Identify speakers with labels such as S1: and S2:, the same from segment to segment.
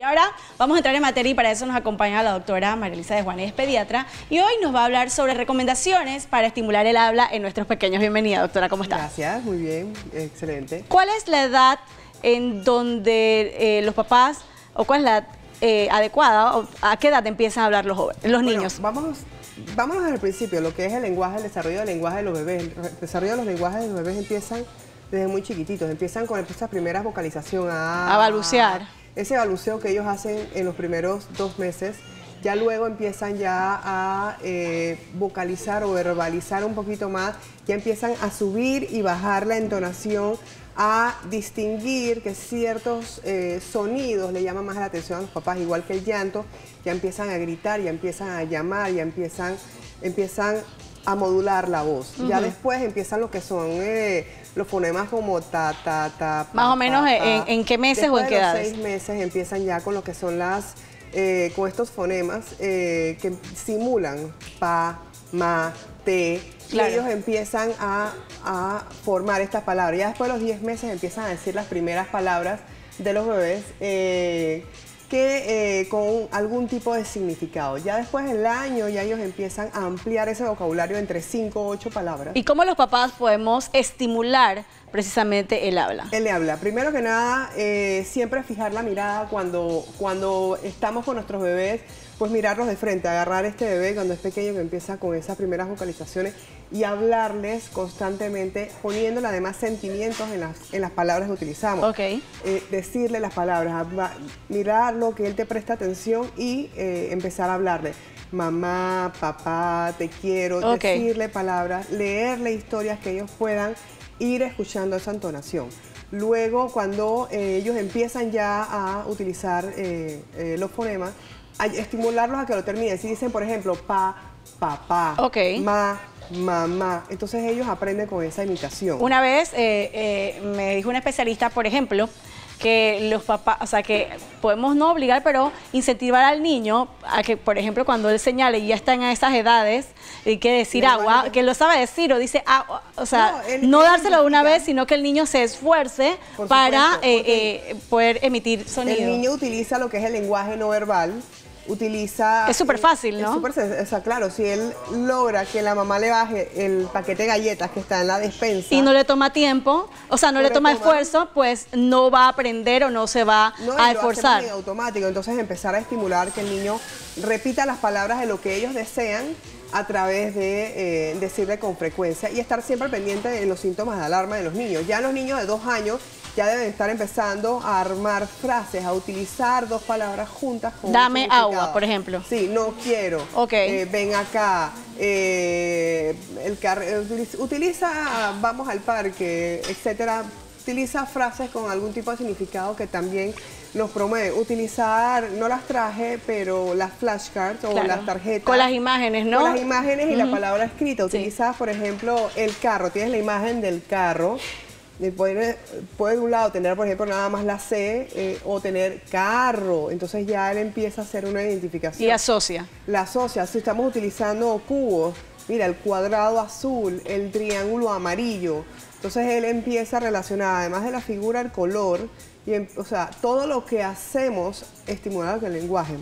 S1: Ahora vamos a entrar en materia y para eso nos acompaña la doctora María Elisa de Juanes, pediatra, y hoy nos va a hablar sobre recomendaciones para estimular el habla en nuestros pequeños. Bienvenida, doctora, ¿cómo está?
S2: Gracias, muy bien, excelente.
S1: ¿Cuál es la edad en donde los papás, o cuál es la adecuada, o a qué edad empiezan a hablar los niños?
S2: Vámonos desde el principio, lo que es el lenguaje, el desarrollo del lenguaje de los bebés. El desarrollo de los lenguajes de los bebés empiezan desde muy chiquititos, empiezan con esas primeras vocalizaciones.
S1: A balbucear.
S2: Ese balbuceo que ellos hacen en los primeros 2 meses, ya luego empiezan ya a vocalizar o verbalizar un poquito más, ya empiezan a subir y bajar la entonación, a distinguir que ciertos sonidos le llaman más la atención a los papás, igual que el llanto, ya empiezan a gritar, ya empiezan a llamar, ya empiezan a modular la voz. Ya después empiezan lo que son los fonemas como ta, ta, ta, pa,
S1: más o menos
S2: pa, pa.
S1: ¿en qué meses
S2: después
S1: o en qué
S2: de los
S1: edades?
S2: 6 meses empiezan ya con lo que son con estos fonemas que simulan pa, ma, te.
S1: Claro.
S2: Y ellos empiezan a formar estas palabras. Ya después de los 10 meses empiezan a decir las primeras palabras de los bebés con algún tipo de significado. Ya después del año ya ellos empiezan a ampliar ese vocabulario entre 5 o 8 palabras.
S1: ¿Y cómo los papás podemos estimular precisamente el habla?
S2: El habla. Primero que nada, siempre fijar la mirada cuando estamos con nuestros bebés, pues mirarlos de frente, agarrar este bebé cuando es pequeño que empieza con esas primeras vocalizaciones y hablarles constantemente, poniéndole además sentimientos en las palabras que utilizamos.
S1: Okay.
S2: Decirle las palabras, mirarlo, que él te preste atención y empezar a hablarle. Mamá, papá, te quiero, decirle palabras, leerle historias que ellos puedan ir escuchando esa entonación. Luego, cuando ellos empiezan ya a utilizar los fonemas, a estimularlos a que lo terminen. Si dicen, por ejemplo, pa, papá, ma, mamá, entonces ellos aprenden con esa imitación.
S1: Una vez me dijo una especialista, por ejemplo, que los papás, o sea, que podemos no obligar, pero incentivar al niño a que, por ejemplo, cuando él señale y ya está en esas edades, y que decir agua, que lo sabe decir o dice agua, o sea, no dárselo de una vez, sino que el niño se esfuerce para poder emitir sonido.
S2: El niño utiliza lo que es el lenguaje no verbal.
S1: Es súper fácil, ¿no?
S2: O sea, claro, si él logra que la mamá le baje el paquete de galletas que está en la despensa
S1: y no le toma tiempo, o sea, no le toma esfuerzo, pues no va a aprender o no se va a esforzar.
S2: No, en automático. Entonces empezar a estimular que el niño repita las palabras de lo que ellos desean a través de decirle con frecuencia y estar siempre pendiente de los síntomas de alarma de los niños. Ya los niños de 2 años ya deben estar empezando a armar frases, a utilizar 2 palabras juntas con
S1: Dame agua, por ejemplo.
S2: Sí, no quiero. Ven acá. El carro, utiliza vamos al parque, etcétera. Utiliza frases con algún tipo de significado que también nos promueve. Utilizar, no las traje, pero las flashcards o las tarjetas.
S1: Con las imágenes, ¿no?
S2: Con las imágenes y la palabra escrita. Utiliza, por ejemplo, el carro. Tienes la imagen del carro. Puede de un lado tener, por ejemplo, nada más la C o tener carro. Entonces ya él empieza a hacer una identificación.
S1: Y asocia.
S2: La asocia. Si estamos utilizando cubos, mira, el cuadrado azul, el triángulo amarillo. Entonces él empieza a relacionar, además de la figura, el color. O sea, todo lo que hacemos estimular el lenguaje.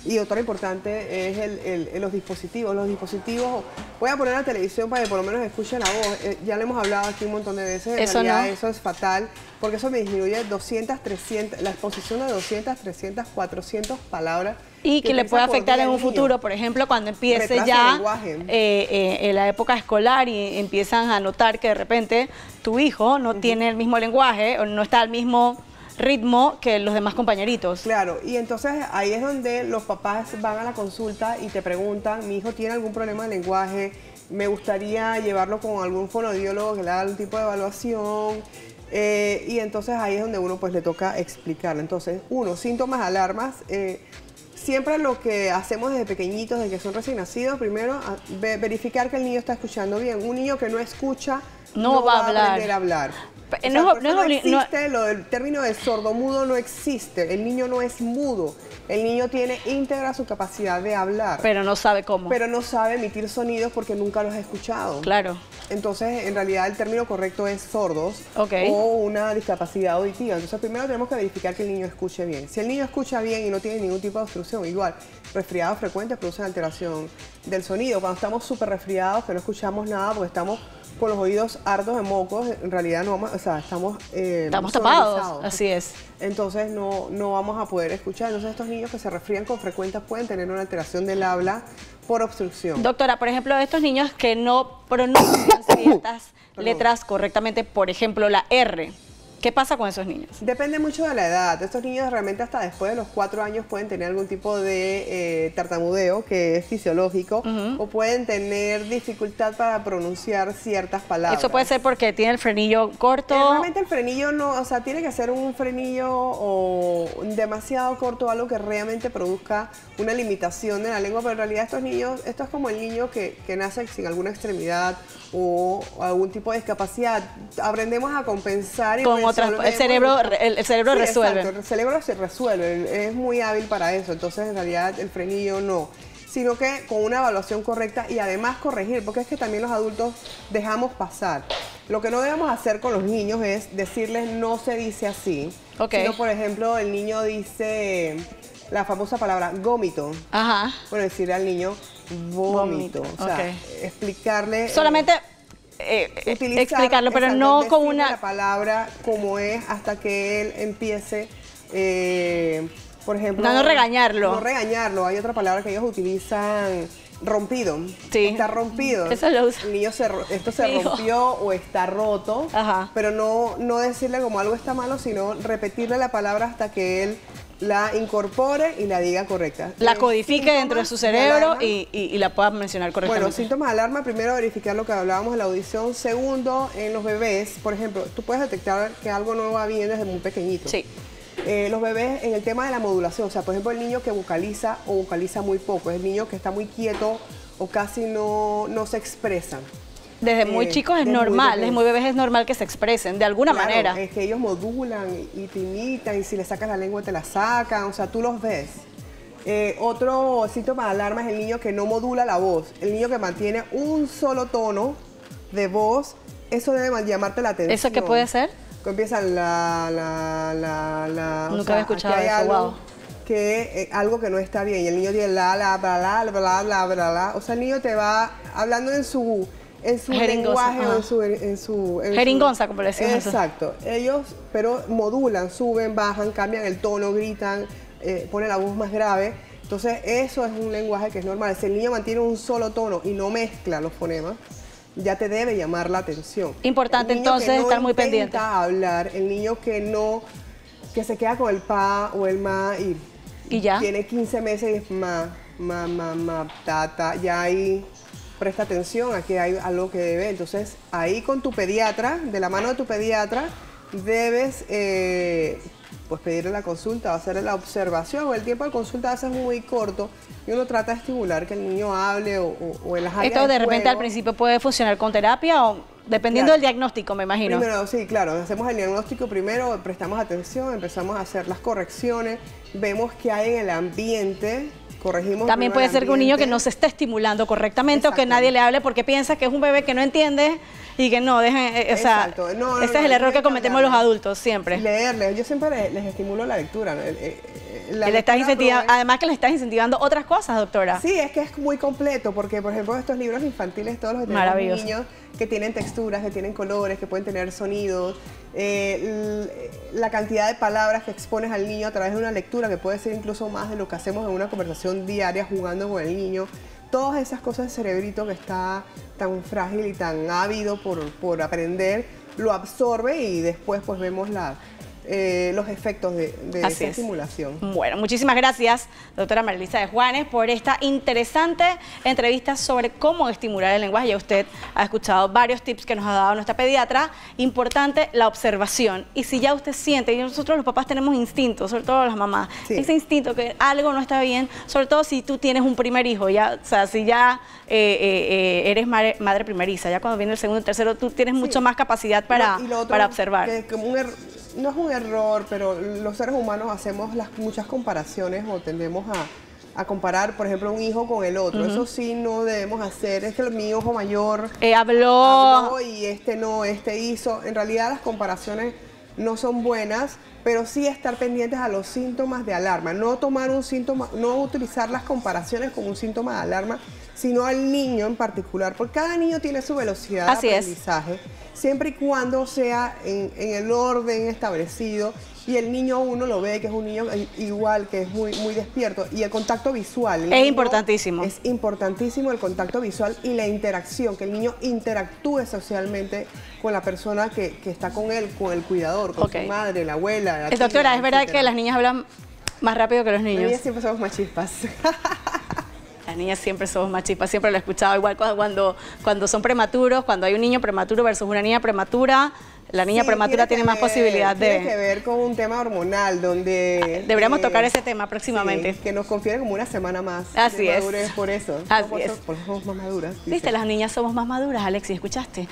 S2: Y otra importante es los dispositivos. Los dispositivos, voy a poner la televisión para que por lo menos escuchen la voz. Ya le hemos hablado aquí un montón de veces. En realidad eso es fatal, porque eso me disminuye 200, 300, la exposición de 200, 300, 400 palabras.
S1: Y que le puede afectar en un futuro, por ejemplo, cuando empiece ya en la época escolar y empiezan a notar que de repente tu hijo no tiene el mismo lenguaje o no está al mismo ritmo que los demás compañeritos.
S2: Claro, y entonces ahí es donde los papás van a la consulta y te preguntan, mi hijo tiene algún problema de lenguaje, me gustaría llevarlo con algún fonoaudiólogo que le haga algún tipo de evaluación, y entonces ahí es donde uno pues le toca explicarle. Entonces, síntomas, alarmas, siempre lo que hacemos desde pequeñitos, desde que son recién nacidos, primero verificar que el niño está escuchando bien. Un niño que no escucha no va a aprender a hablar. O sea, por eso no existe, lo del término de sordomudo no existe. El niño no es mudo. El niño tiene íntegra su capacidad de hablar.
S1: Pero no sabe cómo.
S2: Pero no sabe emitir sonidos porque nunca los ha escuchado.
S1: Claro.
S2: Entonces, en realidad, el término correcto es sordos o una discapacidad auditiva. Entonces, primero tenemos que verificar que el niño escuche bien. Si el niño escucha bien y no tiene ningún tipo de obstrucción, igual, resfriados frecuentes producen alteración del sonido. Cuando estamos súper resfriados, que no escuchamos nada porque estamos con los oídos hartos de mocos, en realidad no vamos, o sea, estamos
S1: tapados, así es.
S2: Entonces no vamos a poder escuchar. Entonces estos niños que se resfrían con frecuencia pueden tener una alteración del habla por obstrucción.
S1: Doctora, por ejemplo, estos niños que no pronuncian ciertas letras correctamente, por ejemplo, la R. ¿Qué pasa con esos niños?
S2: Depende mucho de la edad. Estos niños realmente hasta después de los 4 años pueden tener algún tipo de tartamudeo que es fisiológico o pueden tener dificultad para pronunciar ciertas palabras.
S1: Eso puede ser porque tiene el frenillo corto.
S2: Realmente el frenillo no, o sea, tiene que ser un frenillo o demasiado corto, algo que realmente produzca una limitación de la lengua, pero en realidad estos niños, esto es como el niño que nace sin alguna extremidad o algún tipo de discapacidad. Aprendemos a compensar y
S1: el cerebro
S2: sí,
S1: resuelve.
S2: Exacto, el cerebro se resuelve, es muy hábil para eso, entonces en realidad el frenillo no, sino que con una evaluación correcta y además corregir, porque es que también los adultos dejamos pasar. Lo que no debemos hacer con los niños es decirles no se dice así, sino por ejemplo el niño dice la famosa palabra gómito, bueno, decirle al niño vómito, o sea, explicarle...
S1: Solamente... explicarlo, pero no con una...
S2: la palabra como es hasta que él empiece, por ejemplo...
S1: No regañarlo.
S2: No regañarlo. Hay otra palabra que ellos utilizan, rompido.
S1: Sí.
S2: Está rompido.
S1: Eso lo uso.
S2: El niño esto se rompió o está roto, pero no decirle como algo está malo, sino repetirle la palabra hasta que él la incorpore y la diga correcta.
S1: La codifique dentro de su cerebro y la pueda mencionar correctamente.
S2: Bueno, síntomas de alarma, primero verificar lo que hablábamos de la audición. Segundo, en los bebés, por ejemplo, tú puedes detectar que algo no va bien desde muy pequeñito.
S1: Sí.
S2: Los bebés en el tema de la modulación, o sea, por ejemplo, el niño que vocaliza o vocaliza muy poco, es el niño que está muy quieto o casi no se expresa.
S1: Desde muy chicos es normal, desde muy bebés es normal que se expresen, de alguna manera.
S2: Es que ellos modulan y te imitan, y si le sacas la lengua te la sacan, o sea, tú los ves. Otro síntoma de alarma es el niño que no modula la voz, el niño que mantiene un solo tono de voz, eso debe llamarte la atención.
S1: ¿Eso qué puede ser?
S2: Que empiezan
S1: Nunca había escuchado eso, wow.
S2: Algo que no está bien, y el niño tiene bla, o sea, el niño te va hablando en su lenguaje o en su
S1: jeringonza, como le decimos.
S2: Exacto. Ellos, pero modulan, suben, bajan, cambian el tono, gritan, ponen la voz más grave. Entonces, eso es un lenguaje que es normal. Si el niño mantiene un solo tono y no mezcla los fonemas, ya te debe llamar la atención.
S1: Importante entonces estar muy pendiente.
S2: Hablar, el niño que se queda con el pa o el ma y
S1: ya
S2: tiene 15 meses y es ma, ta, ya ahí presta atención, aquí hay algo que debe. Entonces, ahí con tu pediatra, de la mano de tu pediatra, debes pues pedirle la consulta o hacerle la observación. El tiempo de consulta a veces es muy corto y uno trata de estimular que el niño hable o en las áreas
S1: Esto de repente
S2: juego.
S1: al principio puede funcionar con terapia o dependiendo del diagnóstico, me imagino.
S2: Primero, sí, claro, hacemos el diagnóstico primero, prestamos atención, empezamos a hacer las correcciones, vemos qué hay en el ambiente. Corregimos.
S1: También puede ser que un niño que no se esté estimulando correctamente o que nadie le hable porque piensa que es un bebé que no entiende y que no, dejen, o sea, ese es el error que cometemos los adultos siempre.
S2: Leerles, yo siempre les estimulo la lectura.
S1: Además que les estás incentivando otras cosas, doctora.
S2: Sí, es que es muy completo porque, por ejemplo, estos libros infantiles, todos los que tenemos niños que tienen texturas, que tienen colores, que pueden tener sonidos, la cantidad de palabras que expones al niño a través de una lectura, que puede ser incluso más de lo que hacemos en una conversación diaria jugando con el niño. Todas esas cosas del cerebrito que está tan frágil y tan ávido por aprender, lo absorbe y después pues vemos los efectos de esa estimulación.
S1: Bueno, muchísimas gracias, doctora María Elisa de Juanes, por esta interesante entrevista sobre cómo estimular el lenguaje. Ya usted ha escuchado varios tips que nos ha dado nuestra pediatra. Importante la observación. Y si ya usted siente, y nosotros los papás tenemos instintos, sobre todo las mamás, ese instinto que algo no está bien, sobre todo si tú tienes un primer hijo, ya, o sea, si ya eres madre primeriza, ya cuando viene el segundo y tercero, tú tienes mucho más capacidad para observar.
S2: No es un error, pero los seres humanos hacemos muchas comparaciones o tendemos a comparar, por ejemplo, un hijo con el otro. Eso sí no debemos hacer. Es que mi hijo mayor habló y este no, este hizo. En realidad las comparaciones no son buenas, pero sí estar pendientes a los síntomas de alarma. No tomar un síntoma, no utilizar las comparaciones como un síntoma de alarma, sino al niño en particular, porque cada niño tiene su velocidad de aprendizaje, siempre y cuando sea en el orden establecido, y el niño uno lo ve que es un niño igual, que es muy despierto, y el contacto visual. Es importantísimo. Es importantísimo el contacto visual y la interacción, que el niño interactúe socialmente con la persona que está con él, con el cuidador, con su madre, la abuela. La
S1: doctora, ¿es verdad que las niñas hablan más rápido que los niños?
S2: Las niñas siempre somos más chispas.
S1: Las niñas siempre somos más chispas, siempre lo he escuchado. Igual cuando son prematuros, cuando hay un niño prematuro versus una niña prematura, la niña prematura tiene más posibilidad de...
S2: Tiene que ver con un tema hormonal, donde...
S1: Deberíamos tocar ese tema próximamente.
S2: Sí, que nos confiere como una semana más.
S1: Así es.
S2: Por eso.
S1: Así es.
S2: Por eso somos más maduras.
S1: ¿Viste? Las niñas somos más maduras, Alexis, ¿escuchaste?